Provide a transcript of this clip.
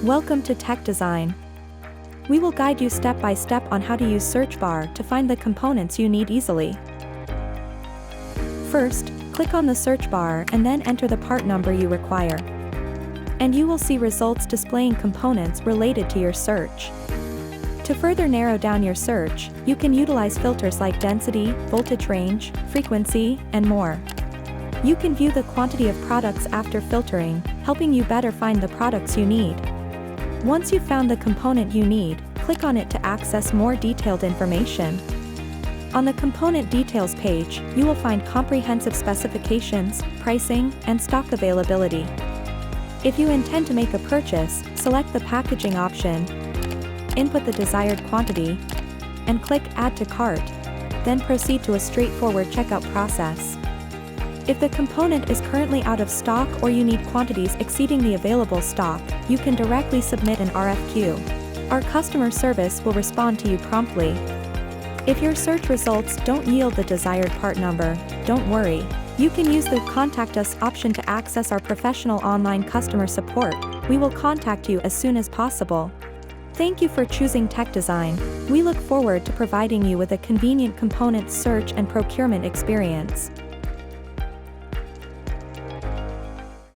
Welcome to TECHDesign. We will guide you step by step on how to use search bar to find the components you need easily. First, click on the search bar and then enter the part number you require. And you will see results displaying components related to your search. To further narrow down your search, you can utilize filters like density, voltage range, frequency, and more. You can view the quantity of products after filtering, helping you better find the products you need. Once you've found the component you need, click on it to access more detailed information. On the Component Details page, you will find comprehensive specifications, pricing, and stock availability. If you intend to make a purchase, select the packaging option, input the desired quantity, and click Add to Cart. Then proceed to a straightforward checkout process. If the component is currently out of stock or you need quantities exceeding the available stock, you can directly submit an RFQ. Our customer service will respond to you promptly. If your search results don't yield the desired part number, don't worry. You can use the Contact Us option to access our professional online customer support. We will contact you as soon as possible. Thank you for choosing TECHDesign. We look forward to providing you with a convenient component search and procurement experience.